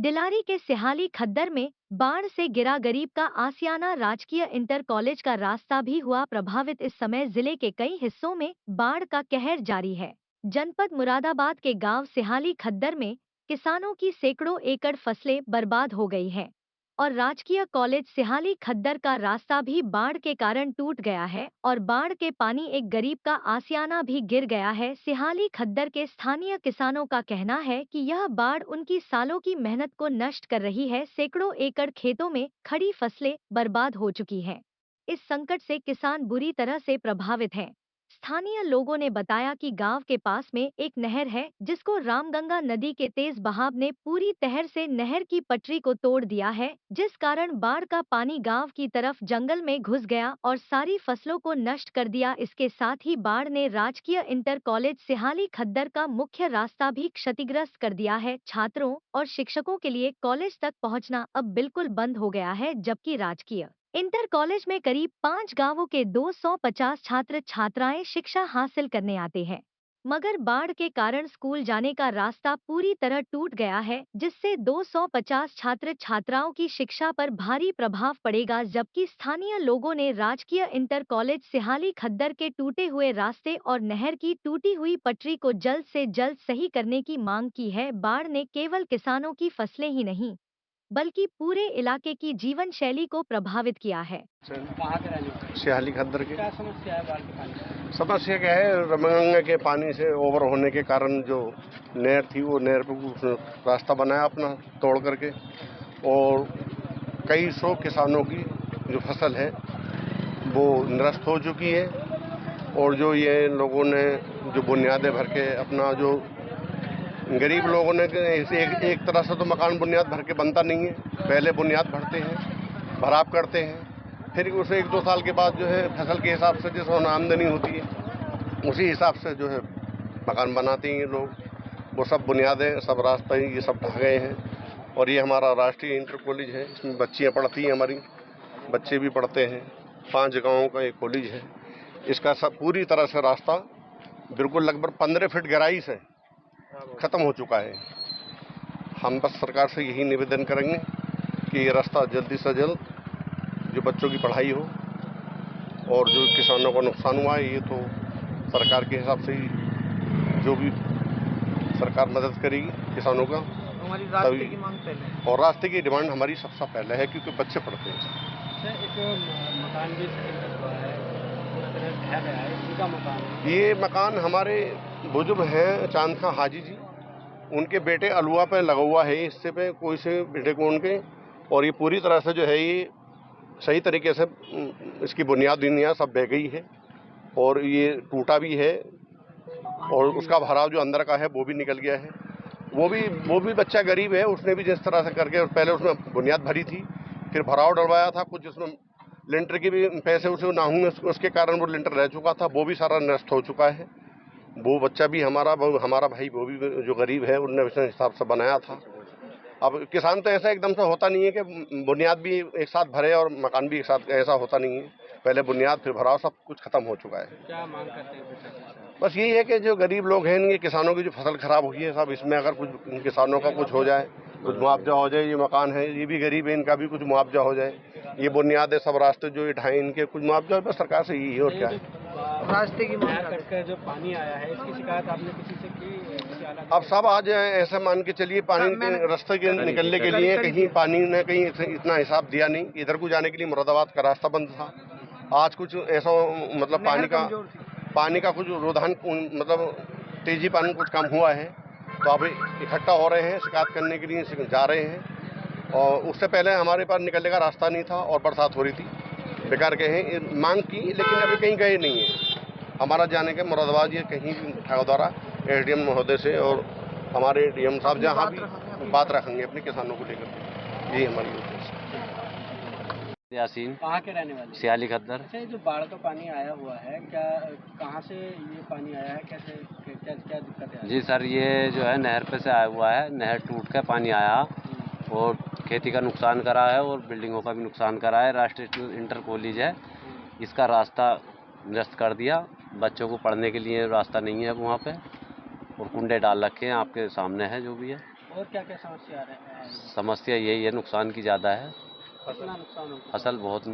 डिलारी के सिहाली खद्दर में बाढ़ से गिरा गरीब का आसियाना राजकीय इंटर कॉलेज का रास्ता भी हुआ प्रभावित। इस समय जिले के कई हिस्सों में बाढ़ का कहर जारी है। जनपद मुरादाबाद के गांव सिहाली खद्दर में किसानों की सैकड़ों एकड़ फसलें बर्बाद हो गई हैं और राजकीय कॉलेज सिहाली खद्दर का रास्ता भी बाढ़ के कारण टूट गया है और बाढ़ के पानी एक गरीब का आसियाना भी गिर गया है। सिहाली खद्दर के स्थानीय किसानों का कहना है कि यह बाढ़ उनकी सालों की मेहनत को नष्ट कर रही है। सैकड़ों एकड़ खेतों में खड़ी फसलें बर्बाद हो चुकी हैं। इस संकट से किसान बुरी तरह से प्रभावित हैं। स्थानीय लोगों ने बताया कि गांव के पास में एक नहर है जिसको रामगंगा नदी के तेज बहाव ने पूरी तरह से नहर की पटरी को तोड़ दिया है, जिस कारण बाढ़ का पानी गांव की तरफ जंगल में घुस गया और सारी फसलों को नष्ट कर दिया। इसके साथ ही बाढ़ ने राजकीय इंटर कॉलेज सिहाली खद्दर का मुख्य रास्ता भी क्षतिग्रस्त कर दिया है। छात्रों और शिक्षकों के लिए कॉलेज तक पहुंचना अब बिल्कुल बंद हो गया है, जबकि राजकीय इंटर कॉलेज में करीब 5 गांवों के 250 छात्र छात्राएं शिक्षा हासिल करने आते हैं, मगर बाढ़ के कारण स्कूल जाने का रास्ता पूरी तरह टूट गया है, जिससे 250 छात्र छात्राओं की शिक्षा पर भारी प्रभाव पड़ेगा। जबकि स्थानीय लोगों ने राजकीय इंटर कॉलेज सिहाली खद्दर के टूटे हुए रास्ते और नहर की टूटी हुई पटरी को जल्द से जल्द सही करने की मांग की है। बाढ़ ने केवल किसानों की फसलें ही नहीं बल्कि पूरे इलाके की जीवन शैली को प्रभावित किया है। कहाँ के रहने वाले? सिहाली खद्दर की क्या समस्या है बाढ़ के पानी की? समस्या क्या है, रामगंगा के पानी से ओवर होने के कारण जो नहर थी वो नहर पे रास्ता बनाया अपना तोड़ करके, और कई सौ किसानों की जो फसल है वो नष्ट हो चुकी है। और जो ये लोगों ने जो बुनियादें भर के अपना जो गरीब लोगों ने एक तरह से तो मकान बुनियाद भर के बनता नहीं है, पहले बुनियाद भरते हैं, भराव करते हैं, फिर उसे 1-2 साल के बाद जो है फसल के हिसाब से जिस आमदनी होती है उसी हिसाब से जो है मकान बनाते हैं ये लोग। वो सब बुनियादें, सब रास्ते ये सब ढह गए हैं। और ये हमारा राष्ट्रीय इंटर कॉलेज है, इसमें बच्चियाँ पढ़ती हैं, हमारी बच्चे भी पढ़ते हैं। 5 गाँवों का एक कॉलेज है। इसका सब पूरी तरह से रास्ता बिल्कुल लगभग 15 फीट गहराई से खत्म हो चुका है। हम बस सरकार से यही निवेदन करेंगे कि ये रास्ता जल्दी से जल्द जो बच्चों की पढ़ाई हो, और जो किसानों का नुकसान हुआ है ये तो सरकार के हिसाब से ही जो भी सरकार मदद करेगी किसानों का। हमारी रास्ते की मांग पहले है। और रास्ते की डिमांड हमारी सबसे पहले है, क्योंकि बच्चे पढ़ते हैं। एक मकान भी हुआ है, ढह गया है, इनका मकान है। ये मकान हमारे बुजुर्ग हैं चांद खां हाजी जी, उनके बेटे अलुआ पे लगा हुआ है हिस्से पे, कोई से बेटे को उनके। और ये पूरी तरह से जो है ये सही तरीके से इसकी बुनियाद सब बह गई है और ये टूटा भी है, और उसका भराव जो अंदर का है वो भी निकल गया है। वो भी बच्चा गरीब है, उसने भी जिस तरह से करके पहले उसमें बुनियाद भरी थी, फिर भराव डलवाया था, कुछ उसमें लिंटर की भी पैसे उसे ना हुए, उसके कारण वो लिंटर रह चुका था, वो भी सारा नष्ट हो चुका है। वो बच्चा भी हमारा भाई, वो भी जो गरीब है उनने उस हिसाब से बनाया था। अब किसान तो ऐसा एकदम से होता नहीं है कि बुनियाद भी एक साथ भरे और मकान भी एक साथ, ऐसा होता नहीं है। पहले बुनियाद फिर भराव, सब कुछ खत्म हो चुका है। क्या मांग करते हैं? बस यही है कि जो गरीब लोग हैं, इनके किसानों की जो फसल खराब हुई है सब, इसमें अगर कुछ किसानों का कुछ हो जाए, कुछ मुआवजा हो जाए। ये मकान है, ये भी गरीब है, इनका भी कुछ मुआवजा हो जाए। ये बुनियाद है, सब रास्ते जो ढाई इनके कुछ मुआवजा, बस सरकार से यही है और क्या है। रास्ते की मांग करके जो पानी आया है, इसकी शिकायत आपने किसी से की? अब सब आज ऐसा मान के चलिए, पानी के रास्ते के निकलने के लिए कहीं पानी ने कहीं इतना हिसाब दिया नहीं। इधर को जाने के लिए मुरादाबाद का रास्ता बंद था। आज कुछ ऐसा मतलब पानी का कुछ रुझान, मतलब तेजी पानी कुछ कम हुआ है, तो अभी इकट्ठा हो रहे हैं, शिकायत करने के लिए जा रहे हैं। और उससे पहले हमारे पास निकलने का रास्ता नहीं था और बरसात हो रही थी, बेकार गए हैं, मांग की, लेकिन अभी कहीं गए नहीं है। हमारा जाने के मुरादाबाद ये कहीं द्वारा एसडीएम महोदय से और हमारे डीएम साहब जहाँ भी बात रखेंगे अपने किसानों को लेकर, यही हमारी उद्देश्य है। यासीन, कहाँ के रहने वाले? सिहाली खद्दर। अच्छा, ये जो बाढ़ का पानी आया हुआ है, क्या कहाँ से ये पानी आया है, कैसे क्या दिक्कत है? जी सर, ये जो है नहर पे से आया हुआ है, नहर टूट कर पानी आया और खेती का नुकसान करा है और बिल्डिंगों का भी नुकसान करा है। राष्ट्रीय इंटर कॉलेज है, इसका रास्ता नष्ट कर दिया, बच्चों को पढ़ने के लिए रास्ता नहीं है वहाँ पे, और कुंडे डाल रखे हैं, आपके सामने है जो भी है। और क्या क्या समस्या आ रही है? समस्या यही है, नुकसान की ज़्यादा है, कितना नुकसान होगा? फसल बहुत